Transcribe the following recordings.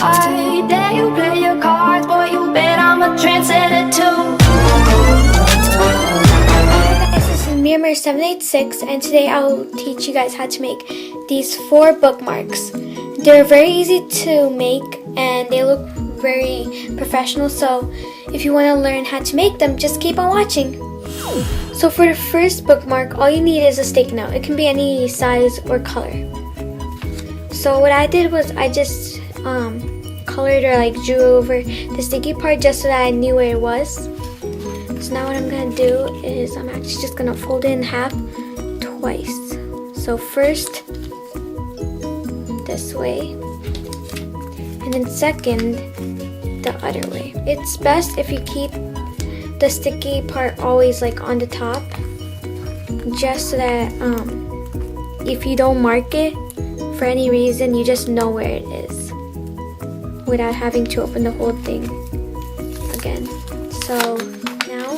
I dare you play your cards, boy, you bet I'm a trendsetter too. This is Mirror786 and today I'll teach you guys how to make these 4 bookmarks. They're very easy to make and they look very professional, so if you want to learn how to make them, just keep on watching. So for the first bookmark, all you need is a sticky note. It can be any size or color. So what I did was I just colored or like drew over the sticky part just so that I knew where it was. So now what I'm gonna do is I'm actually just gonna fold it in half twice. So first this way, and then second the other way. It's best if you keep the sticky part always like on the top, just so that if you don't mark it for any reason, you just know where it is without having to open the whole thing again. So now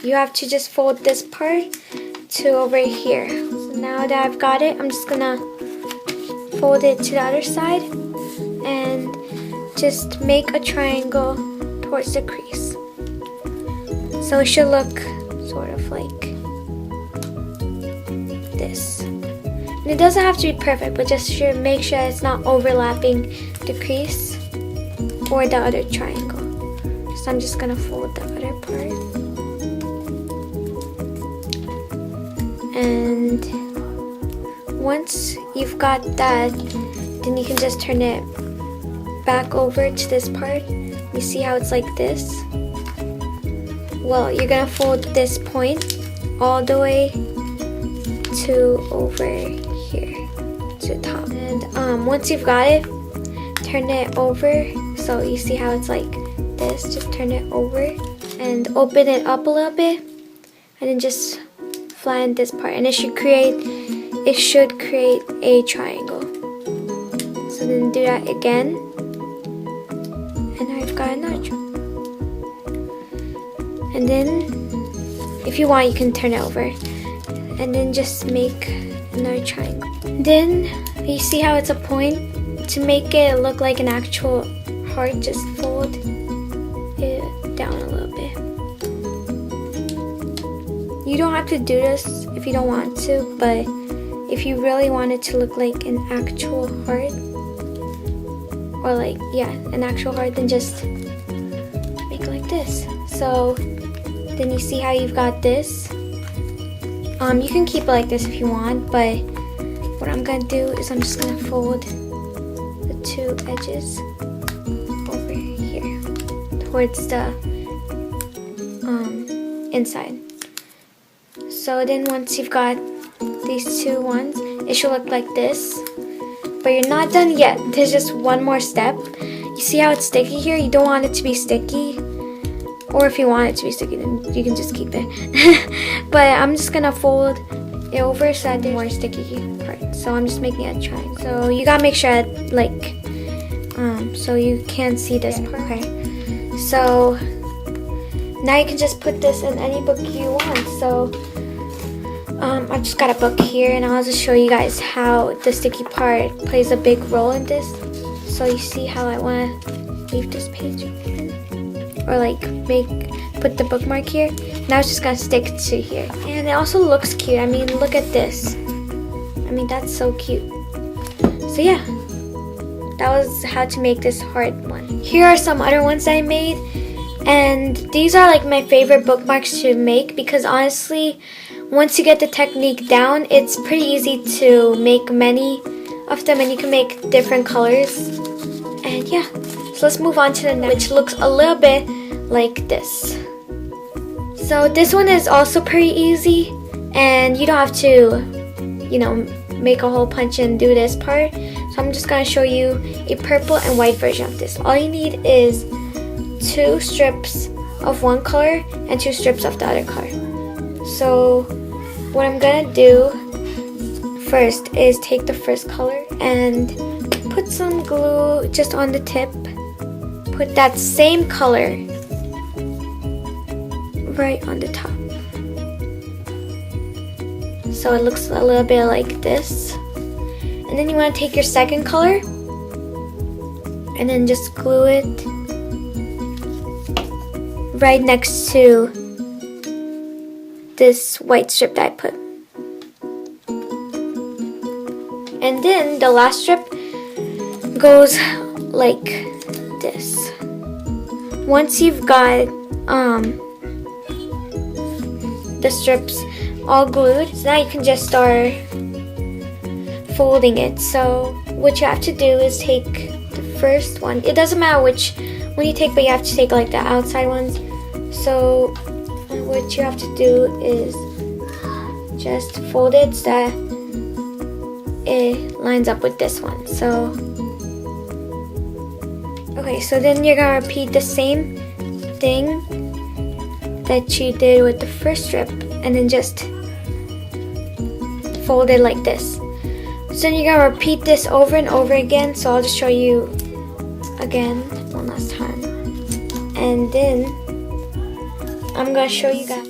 you have to just fold this part to over here. So now that I've got it, I'm just gonna fold it to the other side and just make a triangle towards the crease. So it should look sort of like this. And it doesn't have to be perfect, but just make sure it's not overlapping the crease or the other triangle. So I'm just gonna fold the other part. And once you've got that, then you can just turn it back over to this part. You see how it's like this? Well, you're gonna fold this point all the way to over here to the top. And once you've got it, turn it over. So you see how it's like this? Just turn it over and open it up a little bit, and then just flatten this part, and it should create a triangle. So then do that again, and now I've got another triangle. And then if you want, you can turn it over and then just make another triangle. Then you see how it's a point? To make it look like an actual heart, just fold it down a little bit. You don't have to do this if you don't want to, but if you really want it to look like an actual heart, or like, yeah, an actual heart, then just make it like this. So then you see how you've got this. You can keep it like this if you want, but what I'm gonna do is I'm just gonna fold the 2 edges over here towards the inside. So then once you've got these 2 ones, it should look like this. But you're not done yet. There's just one more step. You see how it's sticky here? You don't want it to be sticky. Or if you want it to be sticky, then you can just keep it. But I'm just gonna fold it over so that there's more sticky part. So I'm just making a triangle. So you gotta make sure that, like, so you can't see this part. Okay. So now you can just put this in any book you want. So I just got a book here, and I'll just show you guys how the sticky part plays a big role in this. So you see how I want to leave this page open, or like put the bookmark here. Now it's just gonna stick to here, and it also looks cute. I mean, look at this. I mean, that's so cute. So yeah, that was how to make this heart one. Here are some other ones I made, and these are like my favorite bookmarks to make because honestly, once you get the technique down, it's pretty easy to make many of them, and you can make different colors. And yeah, so let's move on to the next, which looks a little bit like this. So this one is also pretty easy, and you don't have to, you know, make a hole punch and do this part. So I'm just gonna show you a purple and white version of this. All you need is 2 strips of one color and 2 strips of the other color. So what I'm gonna do first is take the first color and put some glue just on the tip. Put that same color right on the top. So it looks a little bit like this. And then you want to take your second color and then just glue it right next to this white strip that I put. And then the last strip goes like this. Once you've got the strips all glued, so now you can just start folding it. So what you have to do is take the first one. It doesn't matter which one you take, but you have to take like the outside ones. So what you have to do is just fold it so that it lines up with this one. So okay, so then you're gonna repeat the same thing that you did with the first strip, and then just fold it like this. So then you're gonna repeat this over and over again. So I'll just show you again one last time, and then I'm gonna show you guys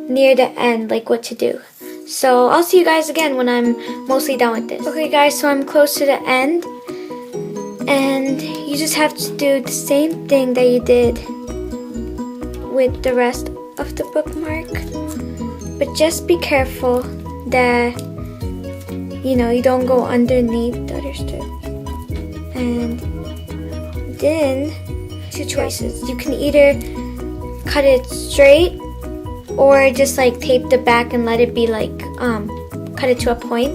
near the end like what to do. So I'll see you guys again when I'm mostly done with this. Okay guys, so I'm close to the end, and you just have to do the same thing that you did with the rest of the bookmark, but just be careful that you don't go underneath the other strip. And then two choices. You can either cut it straight or just like tape the back and let it be like cut it to a point.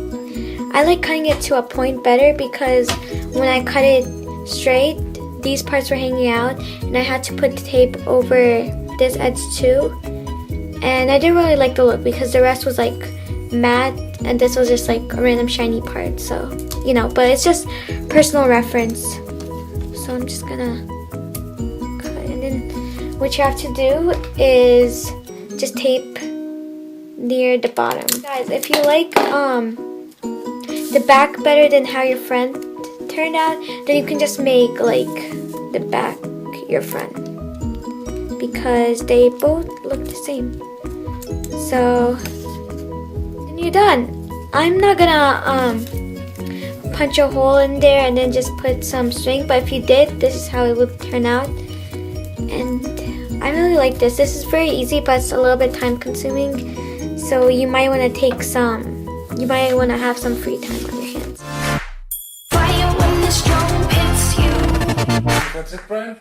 I like cutting it to a point better because when I cut it straight, these parts were hanging out and I had to put the tape over this edge too, and I didn't really like the look because the rest was like matte and this was just like a random shiny part. So but it's just personal reference. So I'm just gonna cut, and then what you have to do is just tape near the bottom. Guys, if you like the back better than how your front turned out, then you can just make like the back your front, because they both look the same. So then you're done. I'm not gonna punch a hole in there and then just put some string, but if you did, this is how it would turn out. And I really like this. This is very easy, but it's a little bit time consuming, so you might want to have some free time on your hands. Fire when the storm hits you. That's it, Brian?